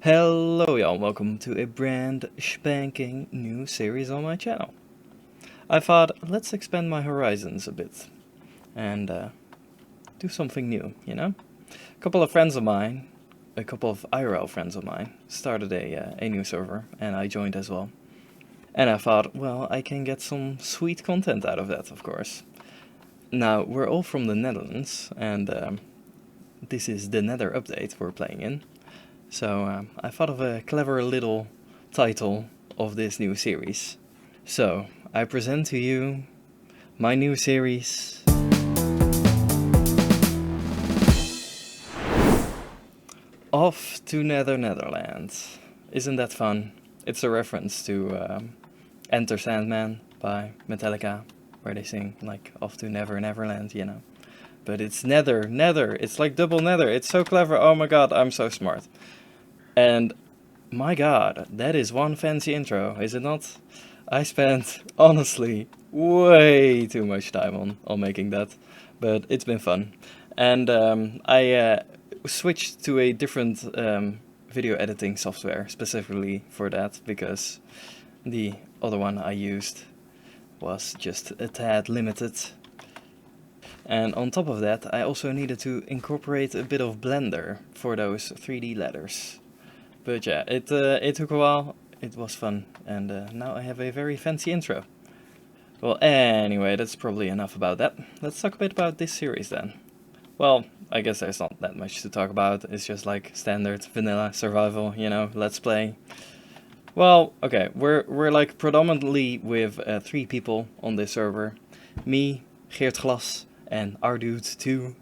Hello y'all, welcome to a brand spanking new series on my channel. I thought, let's expand my horizons a bit and do something new, you know? A couple of friends of mine, a couple of IRL friends of mine, started a new server and I joined as well. And I thought, well, I can get some sweet content out of that, of course. Now, we're all from the Netherlands and this is the Nether update we're playing in. So I thought of a clever little title of this new series. So I present to you my new series, Off to Nether Nether Land. Isn't that fun? It's a reference to Enter Sandman by Metallica, where they sing like Off to Never Neverland, you know. But it's Nether, Nether, it's like double Nether, it's so clever, oh my god, I'm so smart. And my god, that is one fancy intro, is it not? I spent, honestly, way too much time on making that, but it's been fun. And I switched to a different video editing software specifically for that, because the other one I used was just a tad limited. And on top of that, I also needed to incorporate a bit of Blender for those 3D letters. But yeah, it took a while, it was fun, and now I have a very fancy intro. Well, anyway, that's probably enough about that. Let's talk a bit about this series then. Well, I guess there's not that much to talk about, it's just like standard vanilla survival, you know, let's play. Well, okay, we're like predominantly with 3 people on this server. Me, Geert Glas, and our dude too.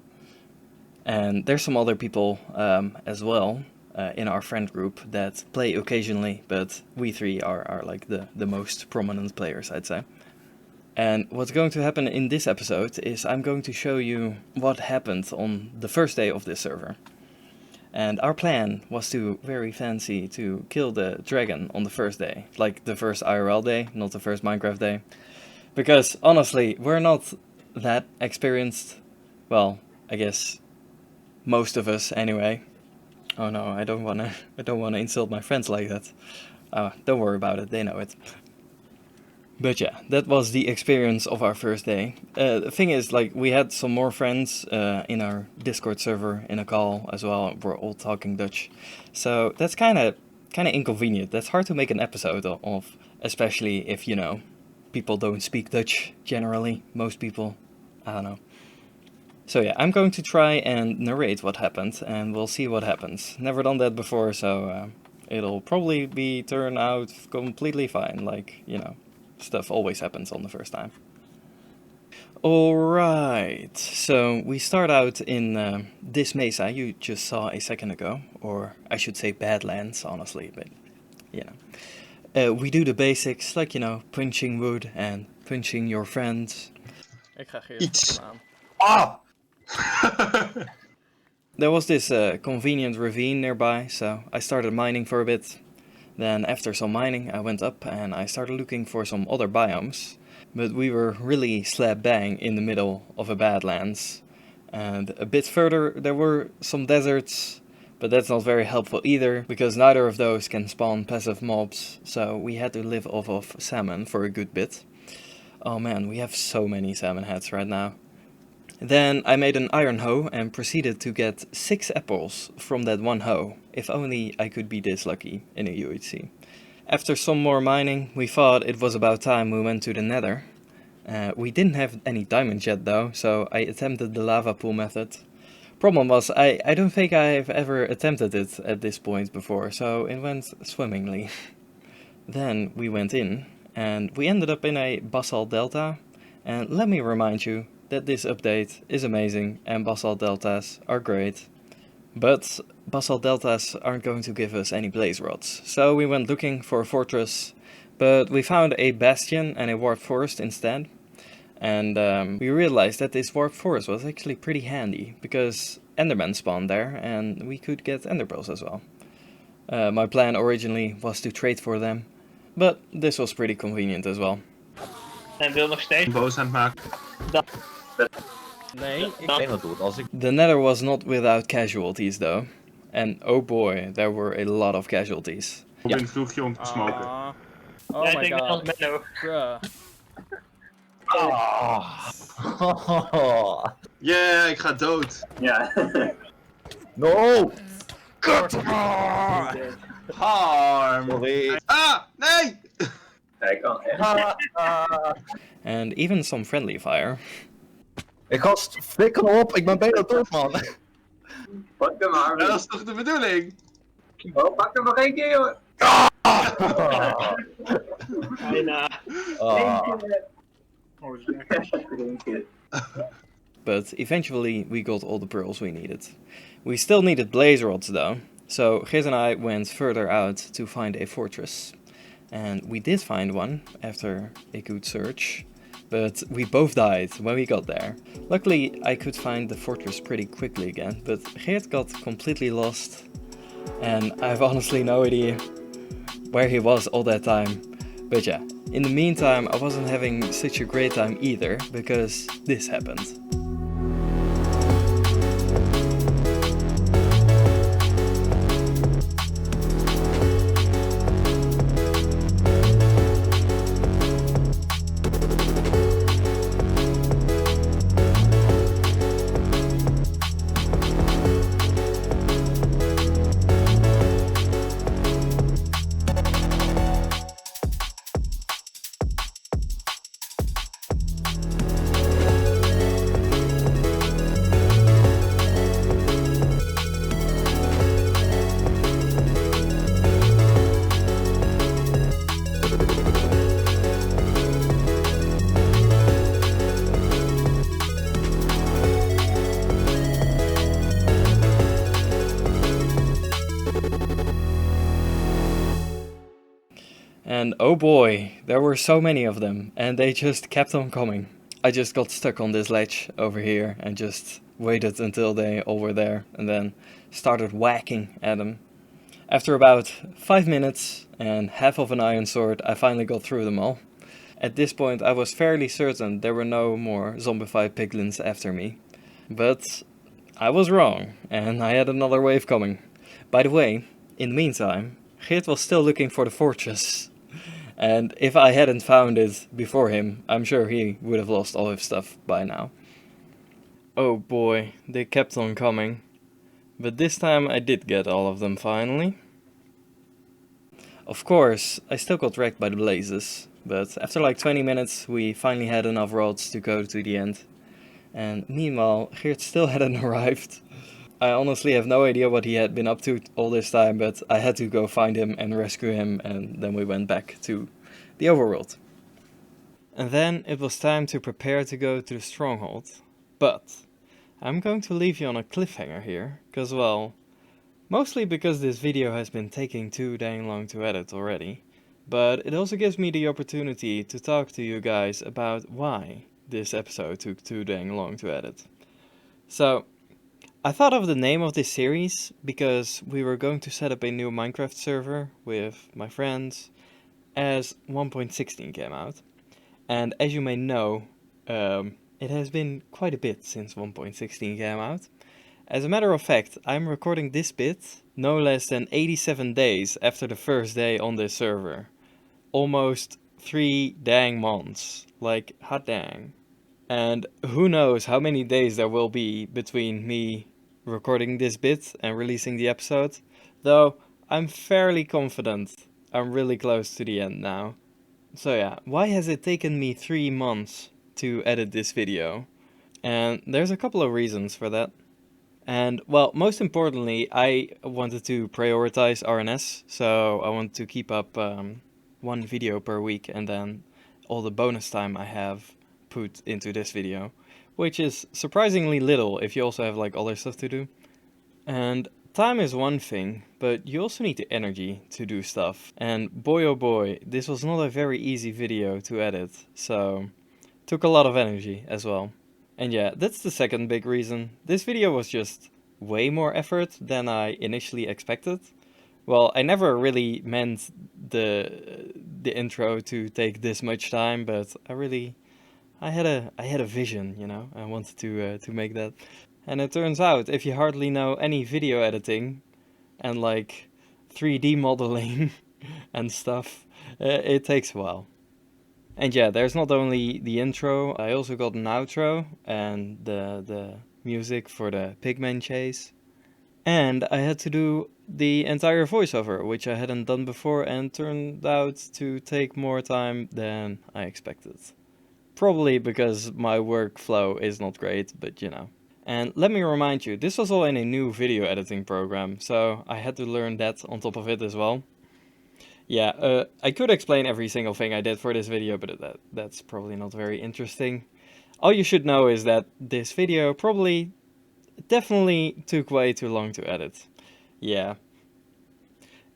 And there's some other people as well in our friend group that play occasionally, but we 3 are like the most prominent players, I'd say. And what's going to happen in this episode is I'm going to show you what happened on the first day of this server. And our plan was to, very fancy, to kill the dragon on the first day. Like the first IRL day, not the first Minecraft day. Because honestly, we're not that experienced. Well, I guess most of us anyway. Oh no, I don't wanna insult my friends like that. Don't worry about it, they know it. But yeah, that was the experience of our first day. The thing is, like, we had some more friends in our Discord server in a call as well. We're all talking Dutch, so that's kind of inconvenient. That's hard to make an episode of, especially if, you know, people don't speak Dutch generally. Most people, I don't know. So yeah, I'm going to try and narrate what happened, and we'll see what happens. Never done that before, so it'll probably turn out completely fine. Like, you know, stuff always happens on the first time. Alright, so we start out in this mesa you just saw a second ago, or I should say Badlands, honestly, but you know. We do the basics, like, you know, punching wood and punching your friends. Ik ga Iets. aan. Ah! There was this convenient ravine nearby, so I started mining for a bit. Then after some mining I went up and I started looking for some other biomes. But we were really slap bang in the middle of a Badlands. And a bit further there were some deserts, but that's not very helpful either, because neither of those can spawn passive mobs, so we had to live off of salmon for a good bit. Oh man, we have so many salmon heads right now. Then I made an iron hoe and proceeded to get 6 apples from that one hoe. If only I could be this lucky in a UHC. After some more mining, we thought it was about time we went to the Nether. We didn't have any diamonds yet though, so I attempted the lava pool method. Problem was, I don't think I've ever attempted it at this point before, so it went swimmingly. Then we went in, and we ended up in a basalt delta. And let me remind you that this update is amazing and basalt deltas are great. But basalt deltas aren't going to give us any blaze rods, so we went looking for a fortress, but we found a bastion and a warped forest instead. And we realized that this warped forest was actually pretty handy, because endermen spawned there and we could get enderpearls as well. My plan originally was to trade for them, but this was pretty convenient as well. En wil nog steeds boos aan het maken. Nee, Ik denk dat doet als ik... The Nether was not without casualties though. And oh boy, there were a lot of casualties. Robin vroeg je om te smoken. Oh Ja, my ik denk god. dat Menno. Bruh. Yeah, ik ga dood. Ja. No! Harm. Sorry. Ah, nee! Hij kan echt. And even some friendly fire. Ik gast, flikker nou op, ik ben bijna dood, man. Pak hem maar. Ja, dat is toch de bedoeling? Oh, pak hem nog één keer, joh. Bijna. Eén keer. Oh, zeg. Eén keer. But eventually we got all the pearls we needed. We still needed blaze rods though, so Geert and I went further out to find a fortress. And we did find one after a good search, but we both died when we got there. Luckily I could find the fortress pretty quickly again, but Geert got completely lost and I have honestly no idea where he was all that time. But yeah, in the meantime I wasn't having such a great time either, because this happened. And oh boy, there were so many of them, and they just kept on coming. I just got stuck on this ledge over here and just waited until they all were there and then started whacking at them. After about 5 minutes and half of an iron sword, I finally got through them all. At this point I was fairly certain there were no more zombified piglins after me. But I was wrong, and I had another wave coming. By the way, in the meantime, Geert was still looking for the fortress. And if I hadn't found it before him, I'm sure he would have lost all his stuff by now. Oh boy, they kept on coming. But this time I did get all of them finally. Of course, I still got wrecked by the blazes, but after like 20 minutes we finally had enough rods to go to the end. And meanwhile, Geert still hadn't arrived. I honestly have no idea what he had been up to all this time, but I had to go find him and rescue him, and then we went back to the overworld. And then it was time to prepare to go to the stronghold. But I'm going to leave you on a cliffhanger here, cause well, mostly because this video has been taking too dang long to edit already, but it also gives me the opportunity to talk to you guys about why this episode took too dang long to edit. So, I thought of the name of this series because we were going to set up a new Minecraft server with my friends as 1.16 came out. And as you may know, it has been quite a bit since 1.16 came out. As a matter of fact, I'm recording this bit no less than 87 days after the first day on this server. Almost 3 dang months. Like, hot dang. And who knows how many days there will be between me recording this bit and releasing the episode, though I'm fairly confident I'm really close to the end now. So yeah, why has it taken me 3 months to edit this video? And there's a couple of reasons for that. And well, most importantly, I wanted to prioritize RNS, so I want to keep up 1 video per week, and then all the bonus time I have put into this video, which is surprisingly little if you also have like other stuff to do. And time is one thing, but you also need the energy to do stuff. And boy oh boy, this was not a very easy video to edit, so took a lot of energy as well. And yeah, that's the second big reason. This video was just way more effort than I initially expected. Well, I never really meant the intro to take this much time, but I had a vision, you know. I wanted to make that. And it turns out, if you hardly know any video editing, and like 3D modeling and stuff. It takes a while. And yeah, there's not only the intro, I also got an outro and the music for the pigman chase. And I had to do the entire voiceover, which I hadn't done before and turned out to take more time than I expected. Probably because my workflow is not great, but you know. And let me remind you, this was all in a new video editing program, so I had to learn that on top of it as well. Yeah, I could explain every single thing I did for this video, but that's probably not very interesting. All you should know is that this video definitely took way too long to edit. Yeah.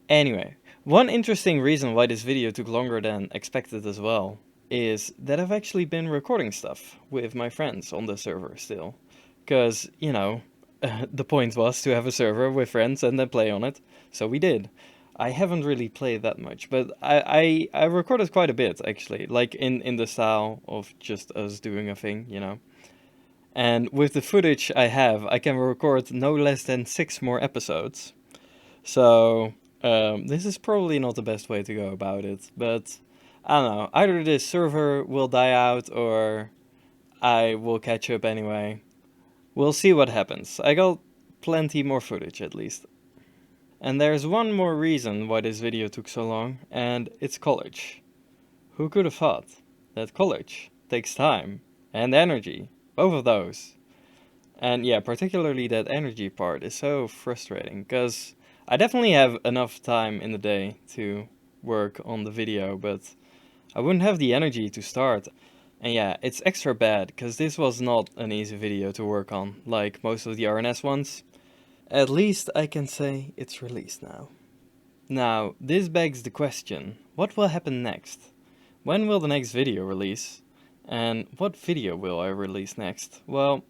Anyway, one interesting reason why this video took longer than expected as well is that I've actually been recording stuff with my friends on the server still. Because, you know, the point was to have a server with friends and then play on it, so we did. I haven't really played that much, but I recorded quite a bit actually, like in the style of just us doing a thing, you know. And with the footage I have, I can record no less than 6 more episodes. So, this is probably not the best way to go about it, but I don't know, either this server will die out or I will catch up anyway. We'll see what happens. I got plenty more footage at least. And there's one more reason why this video took so long, and it's college. Who could have thought that college takes time and energy, both of those. And yeah, particularly that energy part is so frustrating, because I definitely have enough time in the day to work on the video, but I wouldn't have the energy to start. And yeah, it's extra bad, because this was not an easy video to work on, like most of the RNS ones. At least I can say it's released now. Now, this begs the question, what will happen next? When will the next video release? And what video will I release next? Well,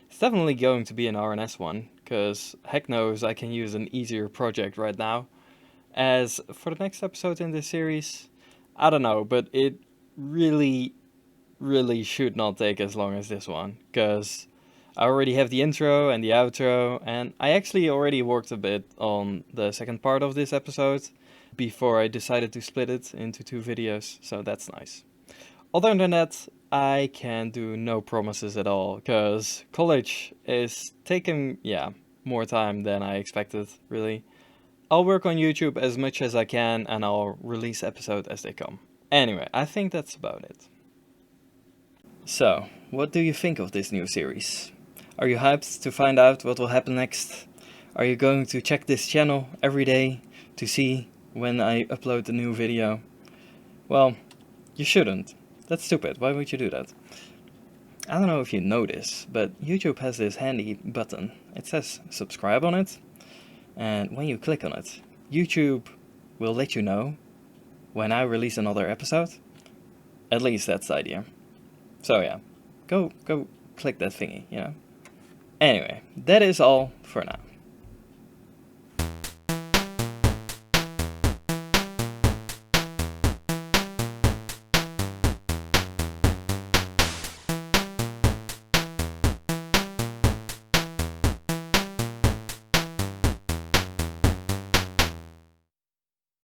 it's definitely going to be an RNS one, because heck knows I can use an easier project right now. As for the next episode in this series, I don't know, but it really should not take as long as this one, because I already have the intro and the outro, and I actually already worked a bit on the second part of this episode before I decided to split it into 2 videos, so that's nice. Other than that, I can do no promises at all, because college is taking, yeah, more time than I expected, really. I'll work on YouTube as much as I can, and I'll release episodes as they come. Anyway, I think that's about it. So, what do you think of this new series? Are you hyped to find out what will happen next? Are you going to check this channel every day to see when I upload the new video? Well, you shouldn't. That's stupid. Why would you do that? I don't know if you know this, but YouTube has this handy button. It says subscribe on it, and when you click on it, YouTube will let you know when I release another episode. At least that's the idea. So yeah, go click that thingy, you know. Anyway, that is all for now.